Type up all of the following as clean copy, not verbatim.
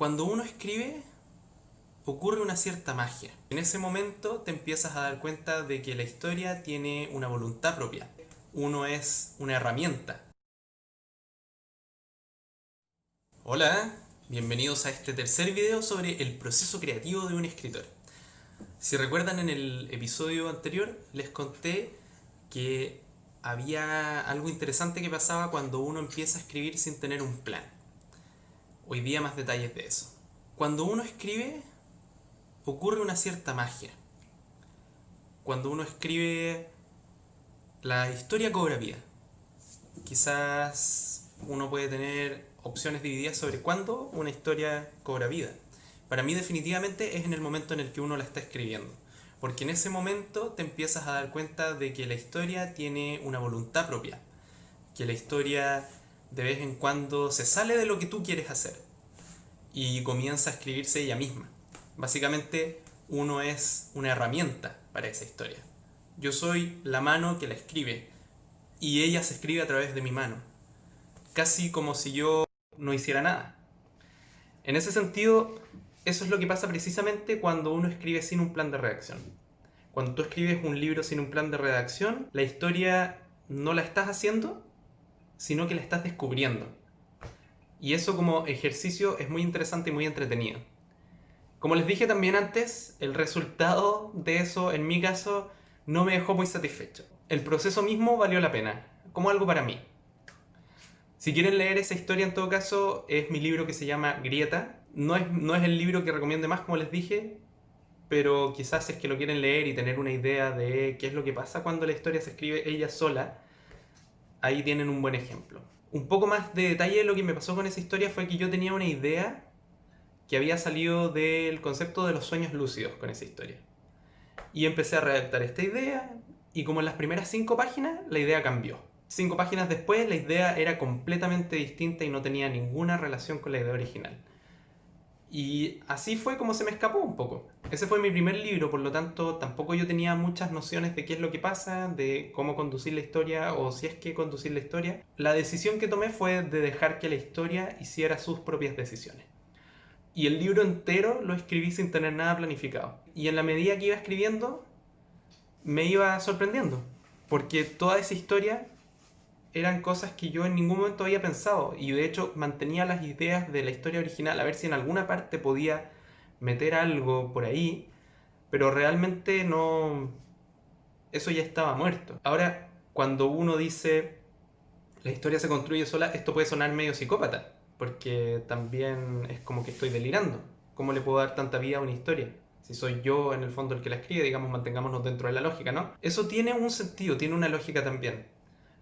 Cuando uno escribe, ocurre una cierta magia. En ese momento te empiezas a dar cuenta de que la historia tiene una voluntad propia. Uno es una herramienta. Hola, bienvenidos a este tercer video sobre el proceso creativo de un escritor. Si recuerdan, en el episodio anterior les conté que había algo interesante que pasaba cuando uno empieza a escribir sin tener un plan. Hoy día más detalles de eso. Cuando uno escribe, ocurre una cierta magia. Cuando uno escribe, la historia cobra vida. Quizás uno puede tener opciones divididas sobre cuándo una historia cobra vida. Para mí definitivamente es en el momento en el que uno la está escribiendo. Porque en ese momento te empiezas a dar cuenta de que la historia tiene una voluntad propia. Que la historia de vez en cuando se sale de lo que tú quieres hacer. Y comienza a escribirse ella misma. Básicamente uno es una herramienta para esa historia. Yo soy la mano que la escribe y ella se escribe a través de mi mano, casi como si yo no hiciera nada. En ese sentido, eso es lo que pasa precisamente cuando uno escribe sin un plan de redacción. Cuando tú escribes un libro sin un plan de redacción, la historia no la estás haciendo, sino que la estás descubriendo. Y eso como ejercicio es muy interesante y muy entretenido. Como les dije también antes, el resultado de eso, en mi caso, no me dejó muy satisfecho. El proceso mismo valió la pena, como algo para mí. Si quieren leer esa historia, en todo caso, es mi libro que se llama Grieta. No es el libro que recomiende más, como les dije, pero quizás si es que lo quieren leer y tener una idea de qué es lo que pasa cuando la historia se escribe ella sola, ahí tienen un buen ejemplo. Un poco más de detalle de lo que me pasó con esa historia fue que yo tenía una idea que había salido del concepto de los sueños lúcidos con esa historia. Y empecé a redactar esta idea y como en las primeras 5 páginas la idea cambió. 5 páginas después la idea era completamente distinta y no tenía ninguna relación con la idea original. Y así fue como se me escapó un poco. Ese fue mi primer libro, por lo tanto tampoco yo tenía muchas nociones de qué es lo que pasa, de cómo conducir la historia o si es que conducir la historia. La decisión que tomé fue de dejar que la historia hiciera sus propias decisiones. Y el libro entero lo escribí sin tener nada planificado. Y en la medida que iba escribiendo, me iba sorprendiendo. Porque toda esa historia eran cosas que yo en ningún momento había pensado. Y de hecho mantenía las ideas de la historia original, a ver si en alguna parte podía meter algo por ahí. Pero realmente no... Eso ya estaba muerto. Ahora, cuando uno dice la historia se construye sola, esto puede sonar medio psicópata, porque también es como que estoy delirando. ¿Cómo le puedo dar tanta vida a una historia? Si soy yo en el fondo el que la escribe, digamos, mantengámonos dentro de la lógica, ¿no? Eso tiene un sentido, tiene una lógica también.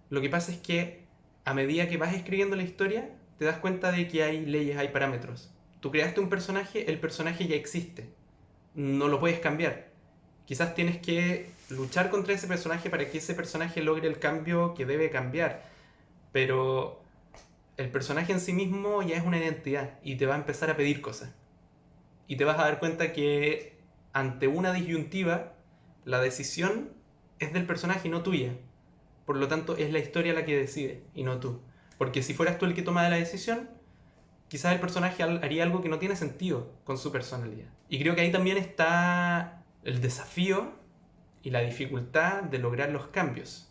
Lo que pasa es que a medida que vas escribiendo la historia, te das cuenta de que hay leyes, hay parámetros. Tú creaste un personaje, el personaje ya existe. No lo puedes cambiar. Quizás tienes que luchar contra ese personaje para que ese personaje logre el cambio que debe cambiar, pero el personaje en sí mismo ya es una identidad y te va a empezar a pedir cosas. Y te vas a dar cuenta que ante una disyuntiva, la decisión es del personaje y no tuya. Por lo tanto, es la historia la que decide y no tú. Porque si fueras tú el que toma la decisión, quizás el personaje haría algo que no tiene sentido con su personalidad. Y creo que ahí también está el desafío y la dificultad de lograr los cambios.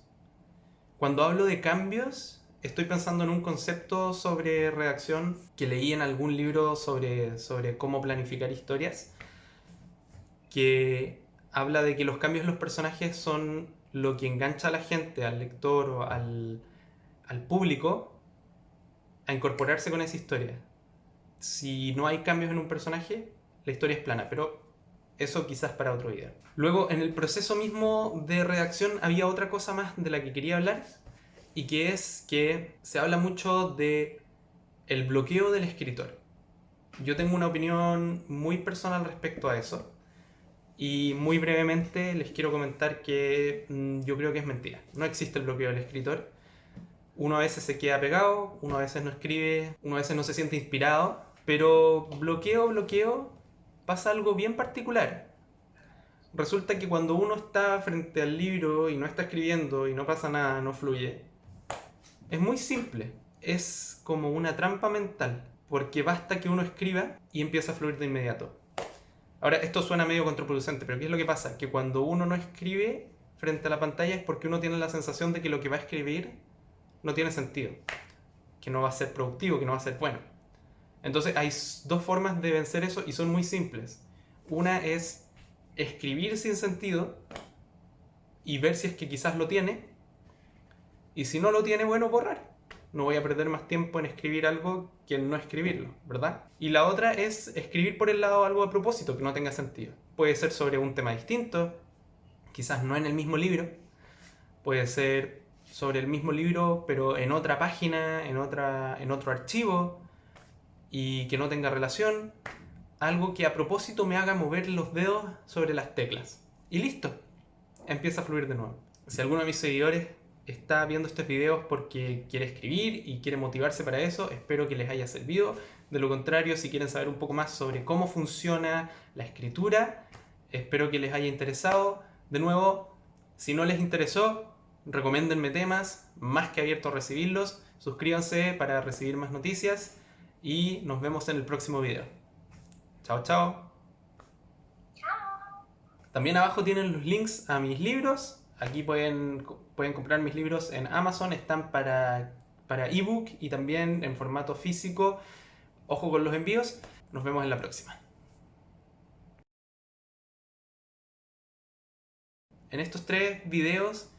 Cuando hablo de cambios, estoy pensando en un concepto sobre redacción que leí en algún libro sobre cómo planificar historias, que habla de que los cambios en los personajes son lo que engancha a la gente, al lector o al público, a incorporarse con esa historia. Si no hay cambios en un personaje, la historia es plana, pero eso quizás para otro video. Luego, en el proceso mismo de redacción había otra cosa más de la que quería hablar, y que es que se habla mucho de el bloqueo del escritor. Yo tengo una opinión muy personal respecto a eso, y muy brevemente les quiero comentar que yo creo que es mentira. No existe el bloqueo del escritor. Uno a veces se queda pegado, uno a veces no escribe, uno a veces no se siente inspirado, pero bloqueo, pasa algo bien particular. Resulta que cuando uno está frente al libro y no está escribiendo y no pasa nada, no fluye, es muy simple. Es como una trampa mental. porque basta que uno escriba y empieza a fluir de inmediato. Ahora, esto suena medio contraproducente, pero ¿qué es lo que pasa? Que cuando uno no escribe frente a la pantalla es porque uno tiene la sensación de que lo que va a escribir no tiene sentido, que no va a ser productivo, que no va a ser bueno. Entonces hay dos formas de vencer eso y son muy simples. Una es escribir sin sentido y ver si es que quizás lo tiene, y si no lo tiene, bueno, borrar. No voy a perder más tiempo en escribir algo que en no escribirlo, ¿verdad? Y la otra es escribir por el lado algo a propósito que no tenga sentido. Puede ser sobre un tema distinto, quizás no en el mismo libro, puede ser sobre el mismo libro pero en otra página, en otro archivo y que no tenga relación, algo que a propósito me haga mover los dedos sobre las teclas. Y listo, empieza a fluir de nuevo. Si alguno de mis seguidores está viendo estos videos porque quiere escribir y quiere motivarse para eso, espero que les haya servido. De lo contrario, si quieren saber un poco más sobre cómo funciona la escritura, espero que les haya interesado. De nuevo, si no les interesó, recomiéndenme temas, más que abierto a recibirlos. Suscríbanse para recibir más noticias y nos vemos en el próximo video. Chao, chao. También abajo tienen los links a mis libros. Aquí pueden comprar mis libros en Amazon. Están para ebook y también en formato físico. Ojo con los envíos. Nos vemos en la próxima. En estos 3 videos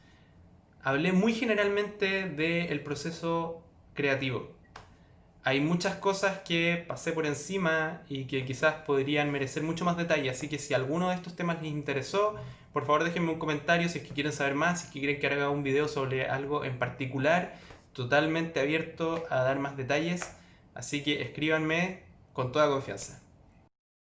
hablé muy generalmente del proceso creativo. Hay muchas cosas que pasé por encima y que quizás podrían merecer mucho más detalle, así que si alguno de estos temas les interesó, por favor déjenme un comentario si es que quieren saber más, si es que quieren que haga un video sobre algo en particular, totalmente abierto a dar más detalles, así que escríbanme con toda confianza.